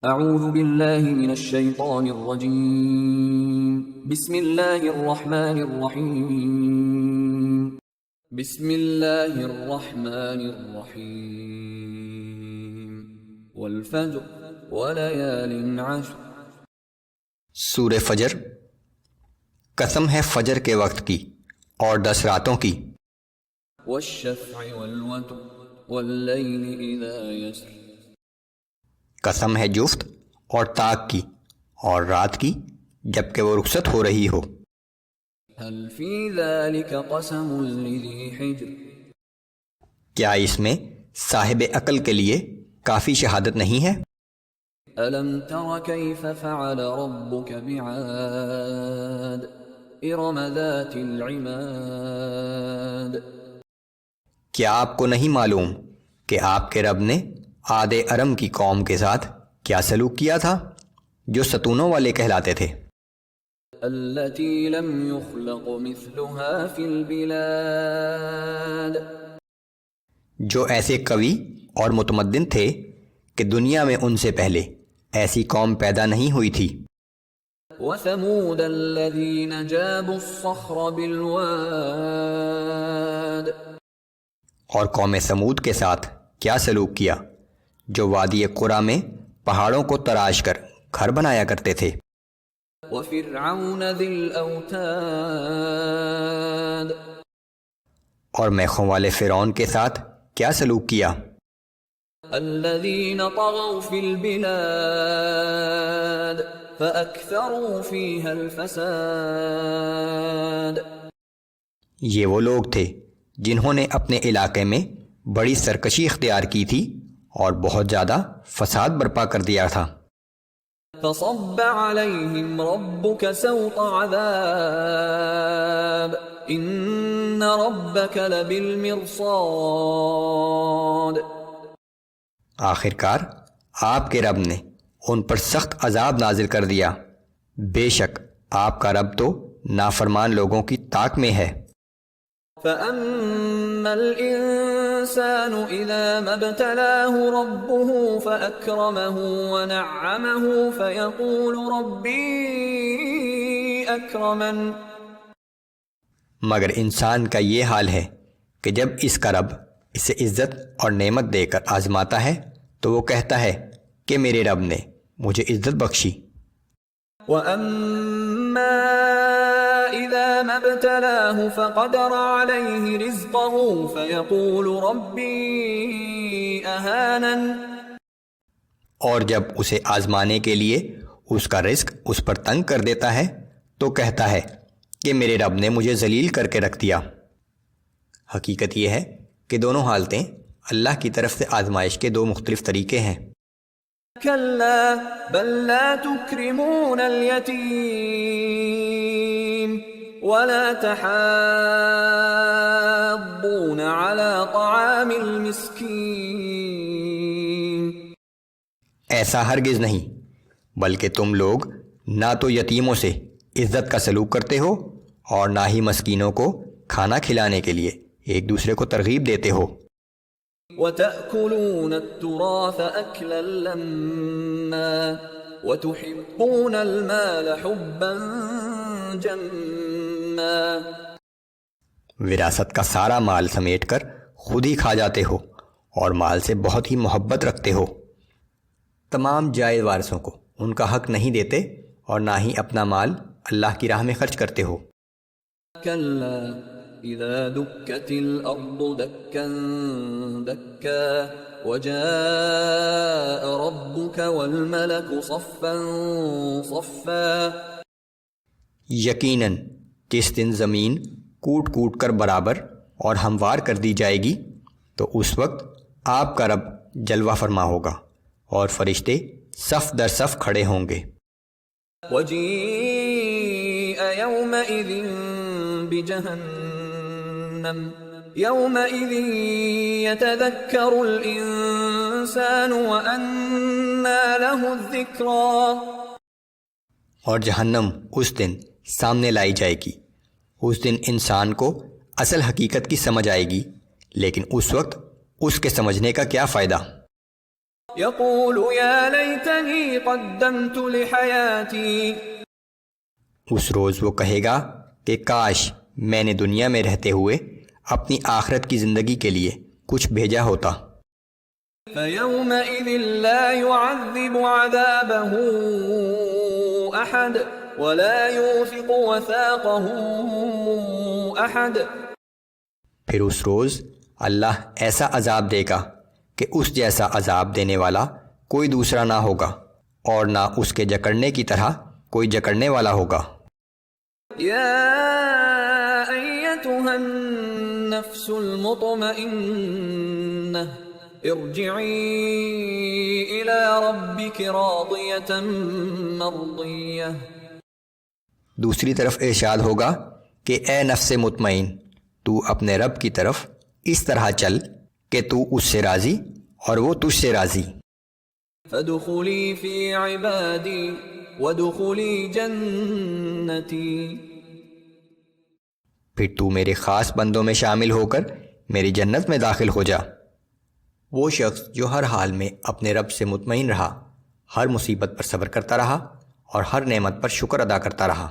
اعوذ باللہ من الشیطان الرجیم بسم اللہ الرحمن الرحیم بسم اللہ الرحمن الرحیم والفجر ولیال عشر۔ سورہ فجر، قسم ہے فجر کے وقت کی اور 10 راتوں کی۔ والشفع والوتر واللیل اذا یسر۔ قسم ہے جفت اور طاق کی اور رات کی جبکہ وہ رخصت ہو رہی ہو۔ هل فی ذلک قسم لذی حجر۔ کیا اس میں صاحب عقل کے لیے کافی شہادت نہیں ہے؟ ألم تر كيف فعل ربك بعاد إرم ذات العماد۔ کیا آپ کو نہیں معلوم کہ آپ کے رب نے عاد ارم کی قوم کے ساتھ کیا سلوک کیا تھا جو ستونوں والے کہلاتے تھے؟ التي لم يخلق مثلها في البلاد۔ جو ایسے قوی اور متمدن تھے کہ دنیا میں ان سے پہلے ایسی قوم پیدا نہیں ہوئی تھی۔ وثمود الذين جابوا الصخر بالواد۔ اور قوم سمود کے ساتھ کیا سلوک کیا جو وادی قرا میں پہاڑوں کو تراش کر گھر بنایا کرتے تھے۔ وفرعون ذي الأوتاد۔ اور میخوں والے فرعون کے ساتھ کیا سلوک کیا؟ الذين طغوا في البلاد فأكثروا فيها الفساد۔ یہ وہ لوگ تھے جنہوں نے اپنے علاقے میں بڑی سرکشی اختیار کی تھی اور بہت زیادہ فساد برپا کر دیا تھا۔ فصب عليهم ربك سوط عذاب إن ربك لبالمرصاد۔ آخرکار آپ کے رب نے ان پر سخت عذاب نازل کر دیا، بے شک آپ کا رب تو نافرمان لوگوں کی طاق میں ہے۔ فأما الإنسان إذا ما ابتلاه ربه فأكرمه ونعمه فيقول ربي أكرمن۔ مگر انسان کا یہ حال ہے کہ جب اس کا رب اسے عزت اور نعمت دے کر آزماتا ہے تو وہ کہتا ہے کہ میرے رب نے مجھے عزت بخشی۔ وَأَمَّا إِذَا مَا ابْتَلَاهُ فَقَدَرَ عَلَيْهِ رِزْقَهُ فَيَقُولُ رَبِّي أَهَانَنِ۔ اور جب اسے آزمانے کے لیے اس کا رزق اس پر تنگ کر دیتا ہے تو کہتا ہے کہ میرے رب نے مجھے ذلیل کر کے رکھ دیا۔ حقیقت یہ ہے کہ دونوں حالتیں اللہ کی طرف سے آزمائش کے دو مختلف طریقے ہیں۔ كلا بل لا تكرمون اليتيم ولا تحاضون على طعام المسكين۔ ایسا ہرگز نہیں، بلکہ تم لوگ نہ تو یتیموں سے عزت کا سلوک کرتے ہو اور نہ ہی مسکینوں کو کھانا کھلانے کے لیے ایک دوسرے کو ترغیب دیتے ہو۔ وَتَأْكُلُونَ التُّرَاثَ أَكْلًا لَمًّا وَتُحِبُّونَ الْمَالَ حُبًّا جَمًّا۔ وراثت کا سارا مال سمیٹ کر خود ہی کھا جاتے ہو اور مال سے بہت ہی محبت رکھتے ہو۔ تمام جائز وارثوں کو ان کا حق نہیں دیتے اور نہ ہی اپنا مال اللہ کی راہ میں خرچ کرتے ہو۔ كلا إذا دكت الأرض دكا دكا وجاء ربك والملك صفا صفا۔ یقیناً جس دن زمین کوٹ کوٹ کر برابر اور ہموار کر دی جائے گی تو اس وقت آپ کا رب جلوہ فرما ہوگا اور فرشتے صف در صف کھڑے ہوں گے۔ وجيء يومئذ بجهنم يومئذ يتذكر الإنسان وأنى له الذكرى۔ اور جہنم اس دن سامنے لائی جائے گی، اس دن انسان کو اصل حقیقت کی سمجھ آئے گی، لیکن اس وقت اس کے سمجھنے کا کیا فائدہ۔ يقول يا ليتني قدمت لحياتي. اس روز وہ کہے گا کہ کاش میں نے دنیا میں رہتے ہوئے اپنی آخرت کی زندگی کے لیے کچھ بھیجا ہوتا. فيومئذ لا يعذب عذابه أحد ولا يوثق وثاقه أحد. پھر اس روز اللہ ایسا عذاب دے گا کہ اس جیسا عذاب دینے والا کوئی دوسرا نہ ہوگا اور نہ اس کے جکڑنے کی طرح کوئی جکڑنے والا ہوگا. يا أيتها النفس المطمئنة ارجعي إلى ربك راضية مرضية. دوسری طرف ارشاد ہوگا کہ اے نفس مطمئن، تو اپنے رب کی طرف اس طرح چل کہ تو اس سے راضی اور وہ تجھ سے راضی. فادخلی فی عبادی وادخلی جنتی. پھر تو میرے خاص بندوں میں شامل ہو کر میری جنت میں داخل ہو جا. وہ شخص جو ہر حال میں اپنے رب سے مطمئن رہا، ہر مصیبت پر صبر کرتا رہا اور ہر نعمت پر شکر ادا کرتا رہا.